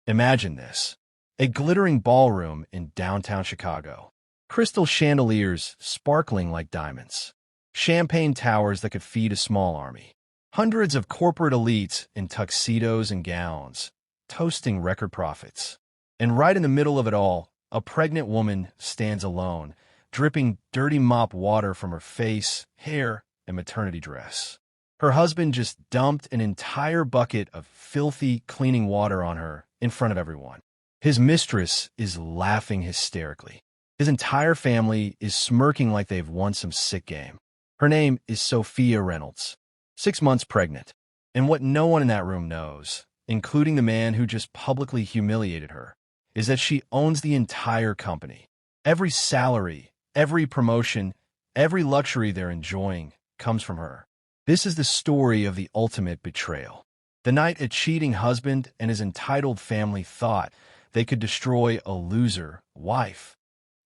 Imagine this. A glittering ballroom in downtown Chicago. Crystal chandeliers sparkling like diamonds. Champagne towers that could feed a small army. Hundreds of corporate elites in tuxedos and gowns, toasting record profits. And right in the middle of it all, a pregnant woman stands alone, dripping dirty mop water from her face, hair, and maternity dress. Her husband just dumped an entire bucket of filthy cleaning water on her in front of everyone. His mistress is laughing hysterically. His entire family is smirking like they've won some sick game. Her name is Sophia Reynolds, 6 months pregnant. And what no one in that room knows, including the man who just publicly humiliated her, is that she owns the entire company. Every salary, every promotion, every luxury they're enjoying comes from her. This is the story of the ultimate betrayal. The night a cheating husband and his entitled family thought they could destroy a loser wife,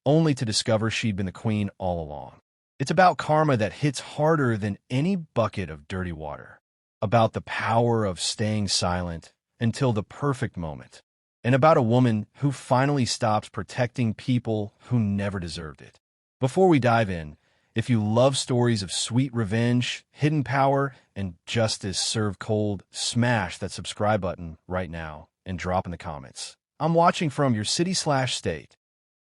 only to discover she'd been the queen all along. It's about karma that hits harder than any bucket of dirty water, about the power of staying silent until the perfect moment, and about a woman who finally stops protecting people who never deserved it. Before we dive in, if you love stories of sweet revenge, hidden power, and justice served cold, smash that subscribe button right now and drop in the comments. I'm watching from your city/state.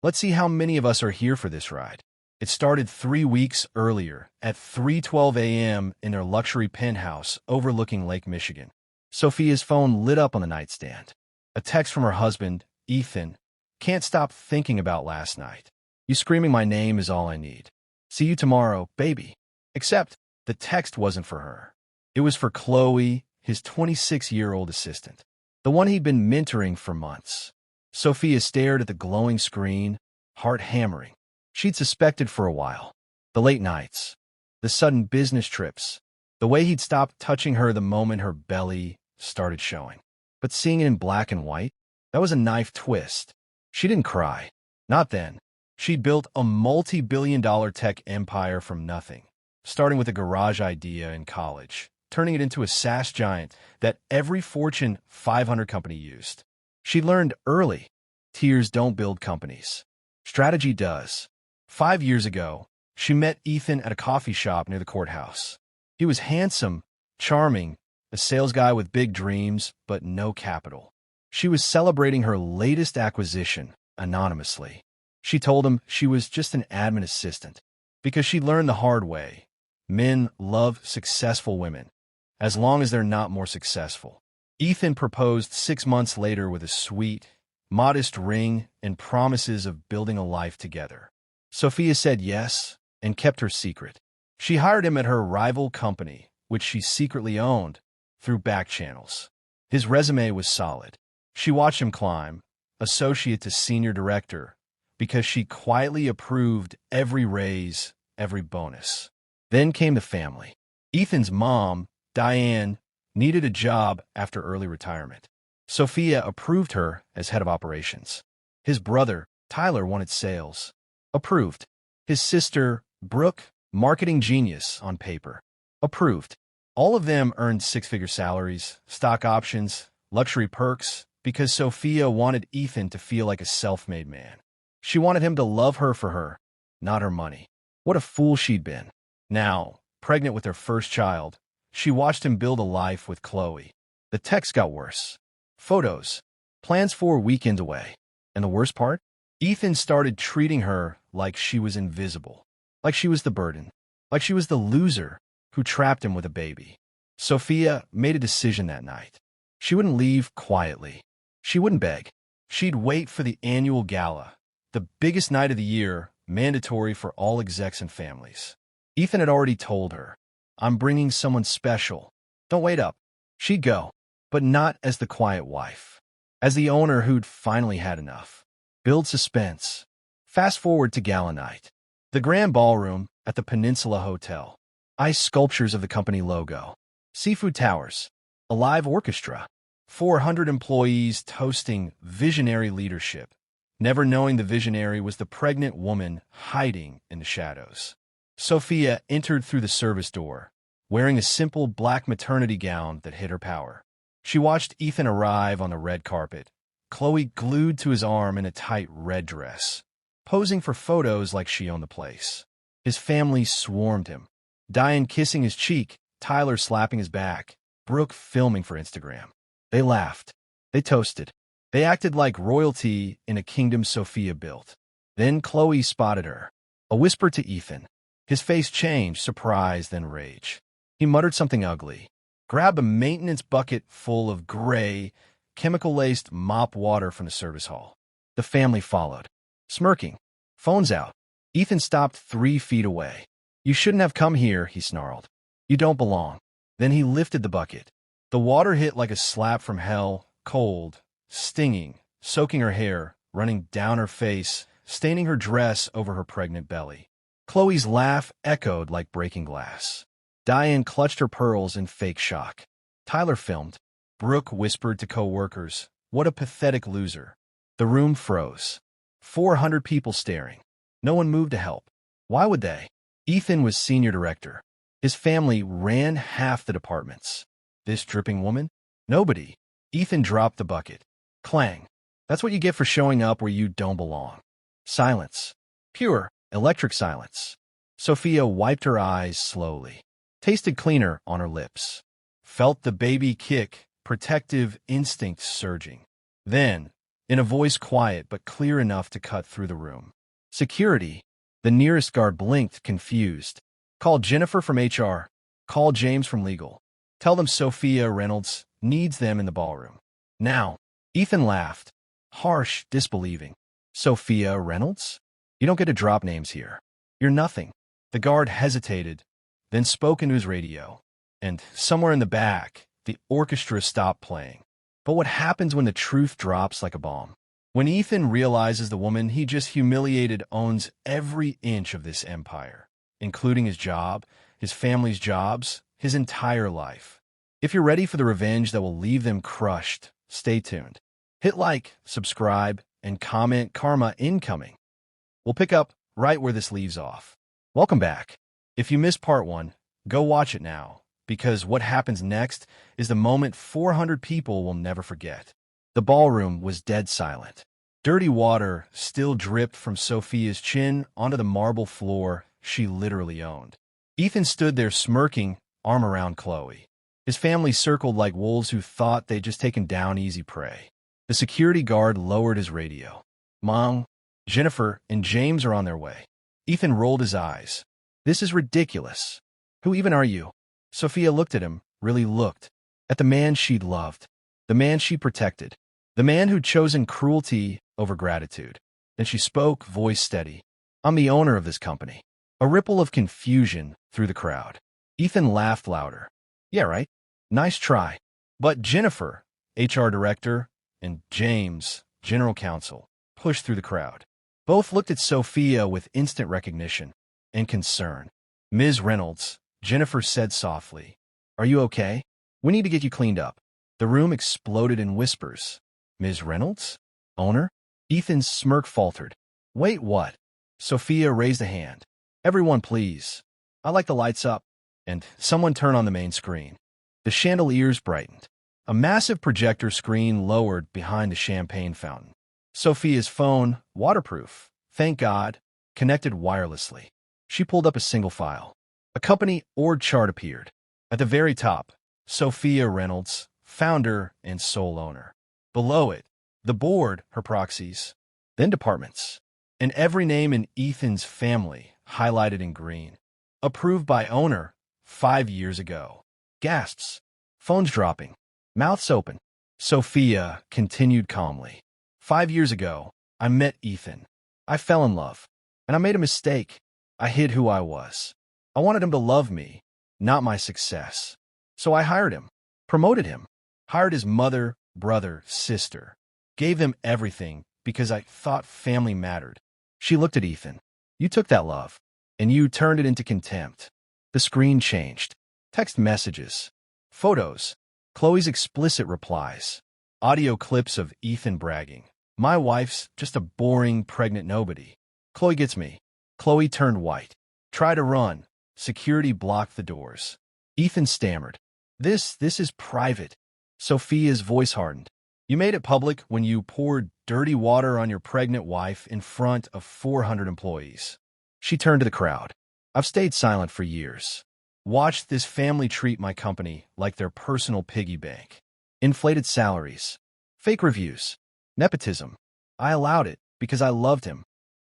Let's see how many of us are here for this ride. It started 3 weeks earlier at 3:12 a.m. in their luxury penthouse overlooking Lake Michigan. Sophia's phone lit up on the nightstand. A text from her husband, Ethan. Can't stop thinking about last night. You screaming my name is all I need. See you tomorrow, baby. Except the text wasn't for her. It was for Chloe, his 26-year-old assistant, the one he'd been mentoring for months. Sophia stared at the glowing screen, heart hammering. She'd suspected for a while. The late nights, the sudden business trips, the way he'd stopped touching her the moment her belly started showing. But seeing it in black and white, that was a knife twist. She didn't cry. Not then. She'd built a multi-billion-dollar tech empire from nothing, starting with a garage idea in college, turning it into a SaaS giant that every Fortune 500 company used. She learned early, tears don't build companies. Strategy does. 5 years ago, she met Ethan at a coffee shop near the courthouse. He was handsome, charming, a sales guy with big dreams, but no capital. She was celebrating her latest acquisition, anonymously. She told him she was just an admin assistant, because she learned the hard way. Men love successful women, as long as they're not more successful. Ethan proposed 6 months later with a sweet, modest ring and promises of building a life together. Sophia said yes and kept her secret. She hired him at her rival company, which she secretly owned, through back channels. His resume was solid. She watched him climb, associate to senior director, because she quietly approved every raise, every bonus. Then came the family. Ethan's mom, Diane, needed a job after early retirement. Sophia approved her as head of operations. His brother, Tyler, wanted sales. Approved. His sister, Brooke, marketing genius on paper. Approved. All of them earned six-figure salaries, stock options, luxury perks, because Sophia wanted Ethan to feel like a self-made man. She wanted him to love her for her, not her money. What a fool she'd been. Now, pregnant with her first child, she watched him build a life with Chloe. The text got worse. Photos. Plans for a weekend away. And the worst part? Ethan started treating her like she was invisible. Like she was the burden. Like she was the loser who trapped him with a baby. Sophia made a decision that night. She wouldn't leave quietly. She wouldn't beg. She'd wait for the annual gala, the biggest night of the year, mandatory for all execs and families. Ethan had already told her, I'm bringing someone special. Don't wait up. She'd go, but not as the quiet wife. As the owner who'd finally had enough. Build suspense. Fast forward to gala night. The grand ballroom at the Peninsula Hotel. Ice sculptures of the company logo. Seafood towers. A live orchestra. 400 employees toasting visionary leadership, never knowing the visionary was the pregnant woman hiding in the shadows. Sophia entered through the service door, wearing a simple black maternity gown that hid her power. She watched Ethan arrive on the red carpet, Chloe glued to his arm in a tight red dress, posing for photos like she owned the place. His family swarmed him. Diane kissing his cheek, Tyler slapping his back, Brooke filming for Instagram. They laughed. They toasted. They acted like royalty in a kingdom Sophia built. Then Chloe spotted her. A whisper to Ethan. His face changed, surprise, then rage. He muttered something ugly, grabbed a maintenance bucket full of gray, chemical-laced mop water from the service hall. The family followed, smirking, phones out. Ethan stopped 3 feet away. "You shouldn't have come here," he snarled. "You don't belong." Then he lifted the bucket. The water hit like a slap from hell, cold, stinging, soaking her hair, running down her face, staining her dress over her pregnant belly. Chloe's laugh echoed like breaking glass. Diane clutched her pearls in fake shock. Tyler filmed. Brooke whispered to co-workers, "What a pathetic loser." The room froze. 400 people staring. No one moved to help. Why would they? Ethan was senior director. His family ran half the departments. This dripping woman? Nobody. Ethan dropped the bucket. Clang. That's what you get for showing up where you don't belong. Silence. Pure, electric silence. Sophia wiped her eyes slowly. Tasted cleaner on her lips. Felt the baby kick, protective instinct surging. Then, in a voice quiet but clear enough to cut through the room. "Security." The nearest guard blinked, confused. "Call Jennifer from HR. Call James from legal. Tell them Sophia Reynolds needs them in the ballroom. Now." Ethan laughed. Harsh, disbelieving. "Sophia Reynolds? You don't get to drop names here. You're nothing." The guard hesitated, then spoke into his radio. And somewhere in the back, the orchestra stopped playing. But what happens when the truth drops like a bomb? When Ethan realizes the woman he just humiliated owns every inch of this empire, including his job, his family's jobs, his entire life. If you're ready for the revenge that will leave them crushed, stay tuned. Hit like, subscribe, and comment karma incoming. We'll pick up right where this leaves off. Welcome back. If you missed part 1, go watch it now, because what happens next is the moment 400 people will never forget. The ballroom was dead silent. Dirty water still dripped from Sophia's chin onto the marble floor she literally owned. Ethan stood there smirking, arm around Chloe. His family circled like wolves who thought they'd just taken down easy prey. The security guard lowered his radio. "Mom, Jennifer and James are on their way." Ethan rolled his eyes. "This is ridiculous. Who even are you?" Sophia looked at him, really looked, at the man she'd loved, the man she protected, the man who'd chosen cruelty over gratitude. Then she spoke, voice steady. "I'm the owner of this company." A ripple of confusion through the crowd. Ethan laughed louder. "Yeah, right. Nice try." But Jennifer, HR director, and James, general counsel, pushed through the crowd. Both looked at Sophia with instant recognition and concern. "Ms. Reynolds," Jennifer said softly, "are you okay? We need to get you cleaned up." The room exploded in whispers. "Ms. Reynolds? Owner?" Ethan's smirk faltered. "Wait, what?" Sophia raised a hand. "Everyone, please. I like the lights up." And someone turned on the main screen. The chandeliers brightened. A massive projector screen lowered behind the champagne fountain. Sophia's phone, waterproof, thank God, connected wirelessly. She pulled up a single file. A company org chart appeared. At the very top, Sophia Reynolds, founder and sole owner. Below it, the board, her proxies, then departments, and every name in Ethan's family highlighted in green. Approved by owner 5 years ago. Gasps. Phones dropping. Mouths open. Sophia continued calmly. 5 years ago, I met Ethan. I fell in love. And I made a mistake. I hid who I was. I wanted him to love me, not my success. So I hired him. Promoted him. Hired his mother, brother, sister. Gave them everything because I thought family mattered. She looked at Ethan. "You took that love, and you turned it into contempt." The screen changed. Text messages. Photos. Chloe's explicit replies. Audio clips of Ethan bragging. "My wife's just a boring, pregnant nobody." "Chloe gets me." Chloe turned white. Tried to run. Security blocked the doors. Ethan stammered. This is private." Sophia's voice hardened. You made it public when you poured dirty water on your pregnant wife in front of 400 employees. She turned to the crowd. I've stayed silent for years. Watched this family treat my company like their personal piggy bank. Inflated salaries. Fake reviews. Nepotism. I allowed it because I loved him.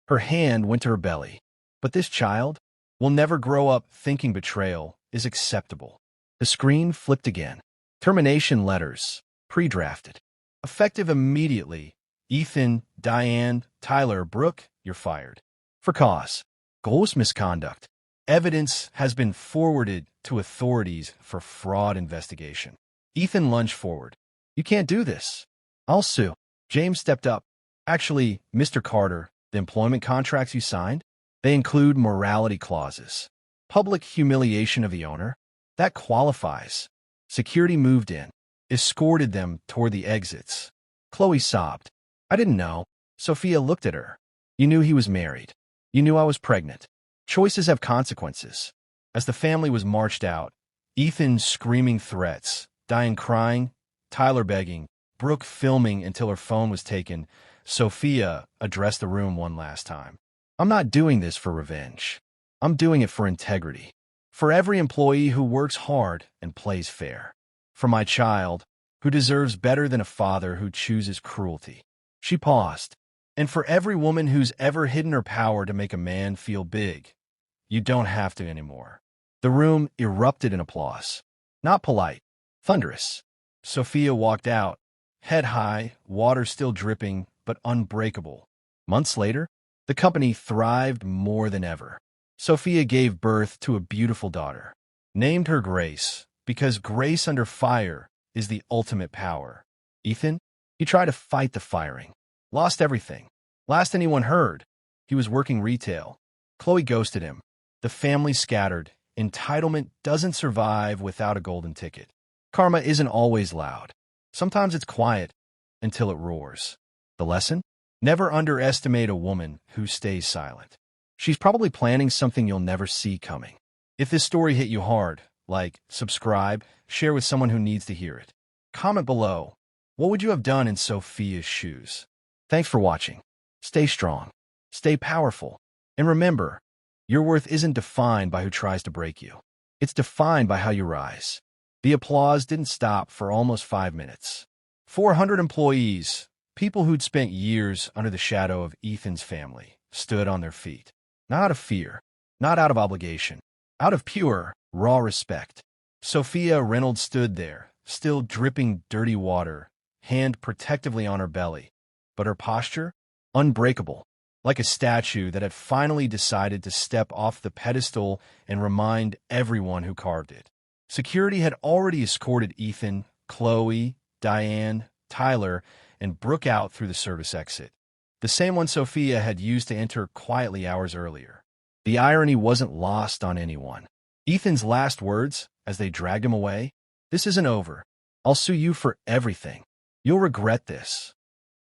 Her hand went to her belly. But this child will never grow up thinking betrayal is acceptable. The screen flipped again. Termination letters. Pre-drafted. Effective immediately. Ethan, Diane, Tyler, Brooke, you're fired. For cause. Gross misconduct. Evidence has been forwarded to authorities for fraud investigation. Ethan lunged forward. You can't do this. I'll sue. James stepped up. Actually, Mr. Carter, the employment contracts you signed, they include morality clauses. Public humiliation of the owner, that qualifies. Security moved in, escorted them toward the exits. Chloe sobbed. I didn't know. Sophia looked at her. You knew he was married. You knew I was pregnant. Choices have consequences. As the family was marched out, Ethan screaming threats, Diane crying, Tyler begging, Brooke filming until her phone was taken, Sophia addressed the room one last time. I'm not doing this for revenge. I'm doing it for integrity. For every employee who works hard and plays fair. For my child, who deserves better than a father who chooses cruelty. She paused. And for every woman who's ever hidden her power to make a man feel big, you don't have to anymore. The room erupted in applause. Not polite, thunderous. Sophia walked out, head high, water still dripping, but unbreakable. Months later, the company thrived more than ever. Sophia gave birth to a beautiful daughter. Named her Grace, because grace under fire is the ultimate power. Ethan, he tried to fight the firing. Lost everything. Last anyone heard, he was working retail. Chloe ghosted him. The family scattered. Entitlement doesn't survive without a golden ticket. Karma isn't always loud. Sometimes it's quiet until it roars. The lesson? Never underestimate a woman who stays silent. She's probably planning something you'll never see coming. If this story hit you hard, like, subscribe, share with someone who needs to hear it. Comment below. What would you have done in Sophia's shoes? Thanks for watching. Stay strong. Stay powerful. And remember, your worth isn't defined by who tries to break you. It's defined by how you rise. The applause didn't stop for almost 5 minutes. 400 employees, people who'd spent years under the shadow of Ethan's family, stood on their feet. Not out of fear, not out of obligation, out of pure, raw respect. Sophia Reynolds stood there, still dripping dirty water, hand protectively on her belly, but her posture, unbreakable, like a statue that had finally decided to step off the pedestal and remind everyone who carved it. Security had already escorted Ethan, Chloe, Diane, Tyler, and Brooke out through the service exit, the same one Sophia had used to enter quietly hours earlier. The irony wasn't lost on anyone. Ethan's last words, as they dragged him away, "This isn't over. I'll sue you for everything. You'll regret this."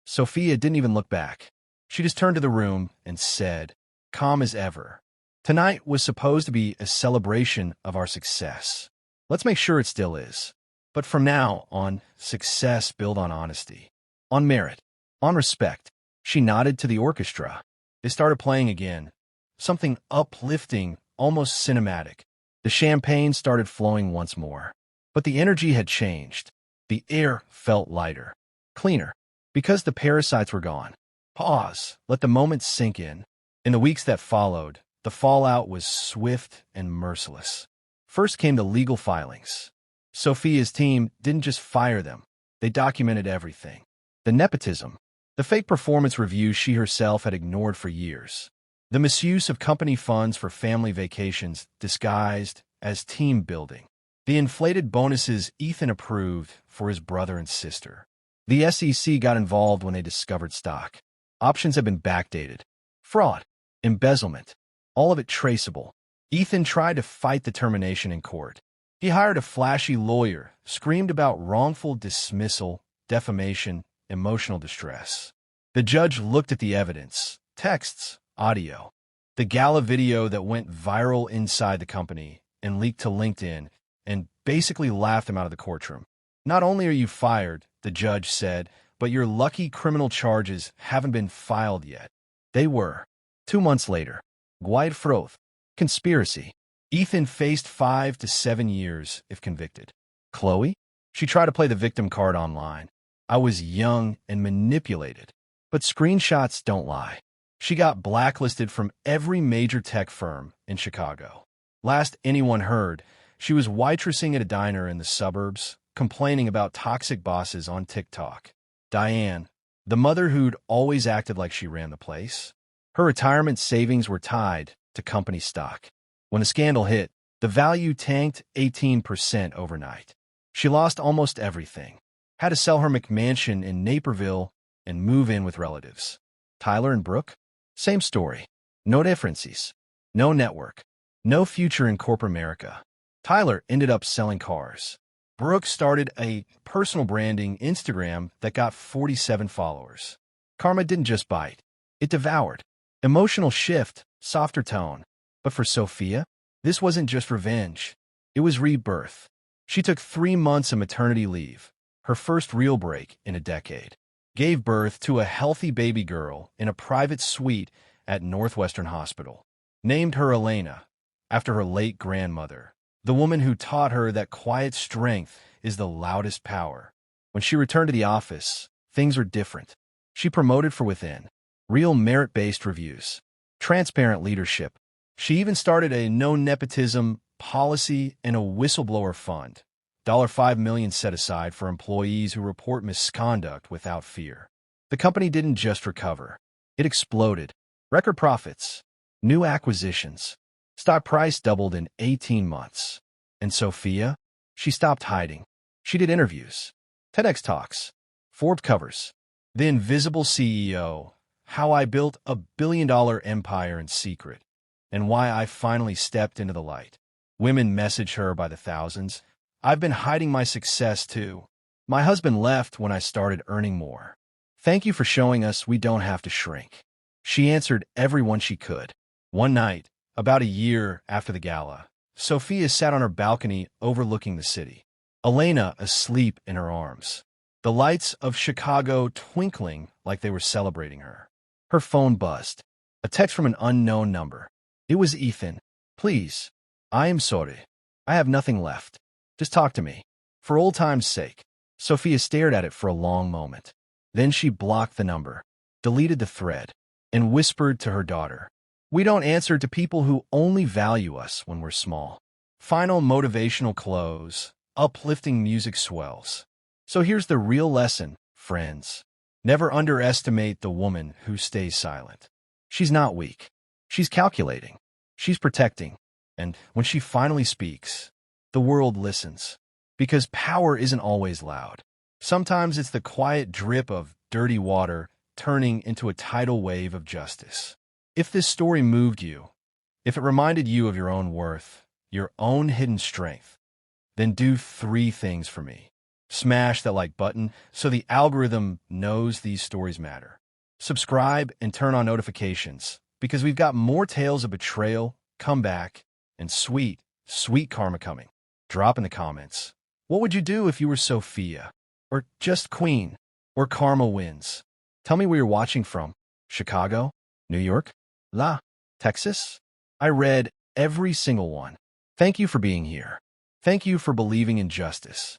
Sophia didn't even look back. She just turned to the room and said, calm as ever, "Tonight was supposed to be a celebration of our success. Let's make sure it still is. But from now on, success built on honesty, on merit, on respect." She nodded to the orchestra. They started playing again, something uplifting, almost cinematic. The champagne started flowing once more. But the energy had changed. The air felt lighter, cleaner, because the parasites were gone. Pause, let the moment sink in. In the weeks that followed, the fallout was swift and merciless. First came the legal filings. Sophia's team didn't just fire them. They documented everything. The nepotism, the fake performance reviews she herself had ignored for years. The misuse of company funds for family vacations disguised as team building. The inflated bonuses Ethan approved for his brother and sister. The SEC got involved when they discovered stock. Options had been backdated. Fraud. Embezzlement. All of it traceable. Ethan tried to fight the termination in court. He hired a flashy lawyer, screamed about wrongful dismissal, defamation, emotional distress. The judge looked at the evidence, texts, audio, the Gala video that went viral inside the company and leaked to LinkedIn, and basically laughed him out of the courtroom. Not only are you fired, the judge said, but your lucky criminal charges haven't been filed yet. They were. 2 months later. Guide Froth. Conspiracy. Ethan faced 5 to 7 years if convicted. Chloe? She tried to play the victim card online. I was young and manipulated. But screenshots don't lie. She got blacklisted from every major tech firm in Chicago. Last anyone heard, she was waitressing at a diner in the suburbs, complaining about toxic bosses on TikTok. Diane, the mother who'd always acted like she ran the place. Her retirement savings were tied to company stock. When the scandal hit, the value tanked 18% overnight. She lost almost everything. Had to sell her McMansion in Naperville and move in with relatives. Tyler and Brooke? Same story. No differences. No network. No future in corporate America. Tyler ended up selling cars. Brooke started a personal branding Instagram that got 47 followers. Karma didn't just bite. It devoured. Emotional shift, softer tone. But for Sophia, this wasn't just revenge. It was rebirth. She took 3 months of maternity leave, her first real break in a decade. Gave birth to a healthy baby girl in a private suite at Northwestern Hospital. Named her Elena, after her late grandmother, the woman who taught her that quiet strength is the loudest power. When she returned to the office, things were different. She promoted from within. Real merit-based reviews. Transparent leadership. She even started a no nepotism policy and a whistleblower fund. $5 million set aside for employees who report misconduct without fear. The company didn't just recover. It exploded. Record profits. New acquisitions. Stock price doubled in 18 months. And Sophia? She stopped hiding. She did interviews. TEDx talks. Forbes covers. The Invisible CEO. How I built a billion-dollar empire in secret. And why I finally stepped into the light. Women message her by the thousands. I've been hiding my success too. My husband left when I started earning more. Thank you for showing us we don't have to shrink. She answered everyone she could. One night, about a year after the gala, Sophia sat on her balcony overlooking the city. Elena asleep in her arms. The lights of Chicago twinkling like they were celebrating her. Her phone buzzed. A text from an unknown number. It was Ethan. Please. I am sorry. I have nothing left. Just talk to me. For old time's sake. Sophia stared at it for a long moment. Then she blocked the number, deleted the thread, and whispered to her daughter. We don't answer to people who only value us when we're small. Final motivational close. Uplifting music swells. So here's the real lesson, friends. Never underestimate the woman who stays silent. She's not weak. She's calculating. She's protecting. And when she finally speaks, the world listens. Because power isn't always loud. Sometimes it's the quiet drip of dirty water turning into a tidal wave of justice. If this story moved you, if it reminded you of your own worth, your own hidden strength, then do 3 things for me. Smash that like button so the algorithm knows these stories matter. Subscribe and turn on notifications because we've got more tales of betrayal, comeback, and sweet, sweet karma coming. Drop in the comments. What would you do if you were Sophia? Or just Queen? Or Karma wins? Tell me where you're watching from. Chicago? New York? Texas? I read every single one. Thank you for being here. Thank you for believing in justice.